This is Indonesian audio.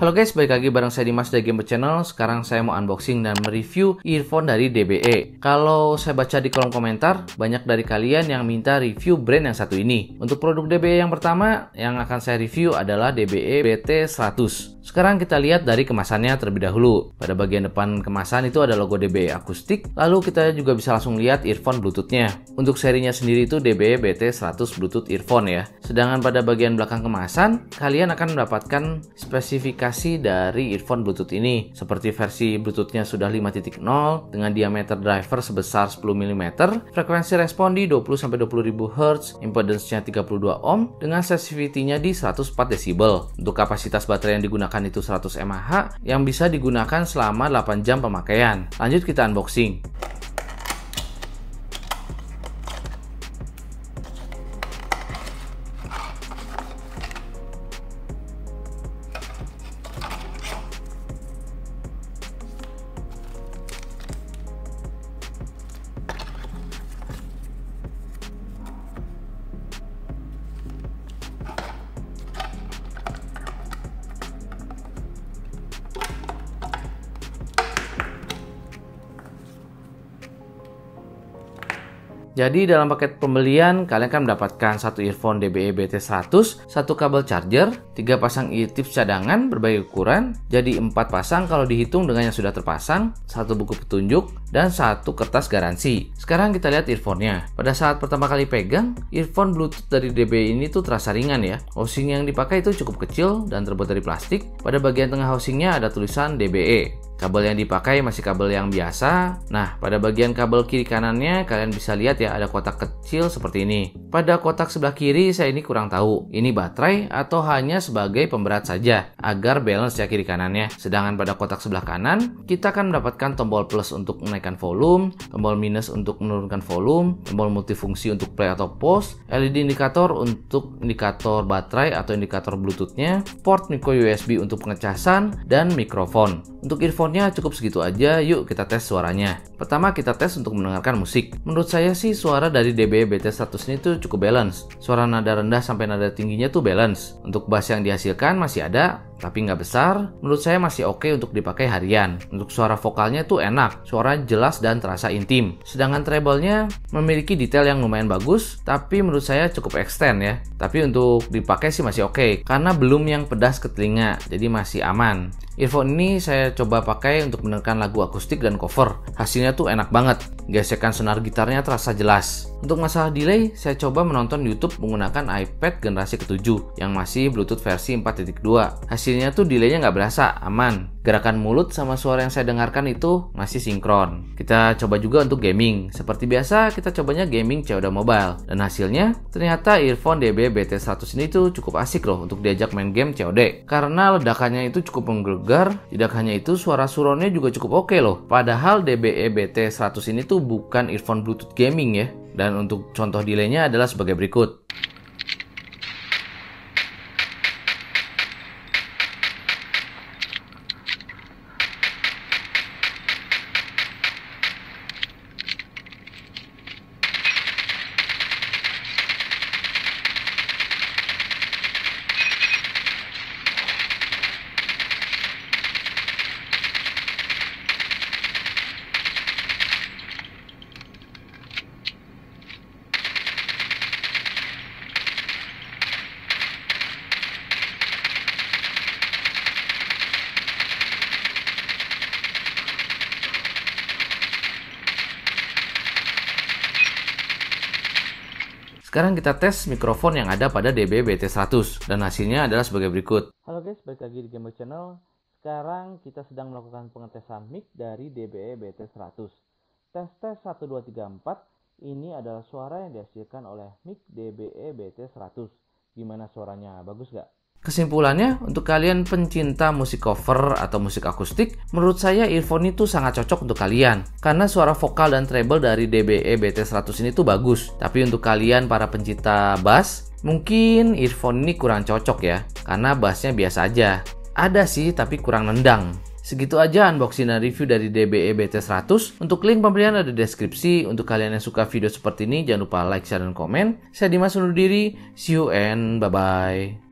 Halo guys, balik lagi bareng saya Dimas dari Gamebird Channel. Sekarang saya mau unboxing dan mereview earphone dari DBE. Kalau saya baca di kolom komentar, banyak dari kalian yang minta review brand yang satu ini. Untuk produk DBE yang pertama yang akan saya review adalah DBE BT100. Sekarang kita lihat dari kemasannya terlebih dahulu. Pada bagian depan kemasan itu ada logo DBE akustik, lalu kita juga bisa langsung lihat earphone Bluetooth-nya. Untuk serinya sendiri itu DBE BT100 Bluetooth earphone ya. Sedangkan pada bagian belakang kemasan, kalian akan mendapatkan spesifikasi dari earphone Bluetooth ini, seperti versi Bluetooth-nya sudah 5.0 dengan diameter driver sebesar 10 mm, frekuensi respon di 20-20.000 Hz, impedance-nya 32 ohm dengan sensitivity-nya di 104 decibel. Untuk kapasitas baterai yang digunakan itu 100 mAh yang bisa digunakan selama 8 jam pemakaian. Lanjut kita unboxing. Jadi dalam paket pembelian kalian akan mendapatkan satu earphone DBE BT100, satu kabel charger, 3 pasang ear-tips cadangan berbagai ukuran, jadi 4 pasang kalau dihitung dengan yang sudah terpasang, satu buku petunjuk, dan satu kertas garansi. Sekarang kita lihat earphone-nya. Pada saat pertama kali pegang, earphone Bluetooth dari DBE ini tuh terasa ringan ya. Housing yang dipakai itu cukup kecil dan terbuat dari plastik. Pada bagian tengah housingnya ada tulisan DBE. Kabel yang dipakai masih kabel yang biasa. Nah, pada bagian kabel kiri kanannya kalian bisa lihat ya ada kotak kecil seperti ini. Pada kotak sebelah kiri saya ini kurang tahu, ini baterai atau hanya sebagai pemberat saja agar balance ya kiri kanannya. Sedangkan pada kotak sebelah kanan kita akan mendapatkan tombol plus untuk menaikkan volume, tombol minus untuk menurunkan volume, tombol multifungsi untuk play atau pause, LED indikator untuk indikator baterai atau indikator Bluetooth-nya, port micro USB untuk pengecasan, dan mikrofon. Untuk earphone-nya cukup segitu aja, yuk kita tes suaranya. Pertama kita tes untuk mendengarkan musik. Menurut saya sih suara dari DBE BT100 ini tuh cukup balance. Suara nada rendah sampai nada tingginya tuh balance. Untuk bass yang dihasilkan masih ada, tapi nggak besar. Menurut saya masih oke untuk dipakai harian. Untuk suara vokalnya tuh enak, suara jelas dan terasa intim. Sedangkan treble-nya memiliki detail yang lumayan bagus, tapi menurut saya cukup extend ya. Tapi untuk dipakai sih masih oke, karena belum yang pedas ke telinga, jadi masih aman. Earphone ini saya coba pakai untuk mendengarkan lagu akustik dan cover. Hasilnya tuh enak banget. Gesekan senar gitarnya terasa jelas. Untuk masalah delay, saya coba menonton YouTube menggunakan iPad generasi ke-7 yang masih Bluetooth versi 4.2. Hasilnya tuh delaynya nggak berasa, aman. Gerakan mulut sama suara yang saya dengarkan itu masih sinkron. Kita coba juga untuk gaming. Seperti biasa, kita cobanya gaming COD Mobile. Dan hasilnya, ternyata earphone DBE BT100 ini tuh cukup asik loh untuk diajak main game COD. Karena ledakannya itu cukup menggelegar. Tidak hanya itu, suara surroundnya juga cukup oke loh. Padahal DBE BT100 ini tuh bukan earphone Bluetooth gaming ya. Dan untuk contoh delaynya adalah sebagai berikut. Sekarang kita tes mikrofon yang ada pada DBE BT100 dan hasilnya adalah sebagai berikut. Halo guys, balik lagi di Gamebird Channel. Sekarang kita sedang melakukan pengetesan mic dari DBE BT100. Tes 1 2 3 4. Ini adalah suara yang dihasilkan oleh mic DBE BT100. Gimana suaranya? Bagus gak? Kesimpulannya, untuk kalian pencinta musik cover atau musik akustik, menurut saya earphone itu sangat cocok untuk kalian. Karena suara vokal dan treble dari DBE BT100 ini tuh bagus. Tapi untuk kalian para pencinta bass, mungkin earphone ini kurang cocok ya. Karena bassnya biasa aja. Ada sih, tapi kurang nendang. Segitu aja unboxing dan review dari DBE BT100. Untuk link pembelian ada di deskripsi. Untuk kalian yang suka video seperti ini, jangan lupa like, share, dan komen. Saya Dimas undur diri. See you and bye-bye.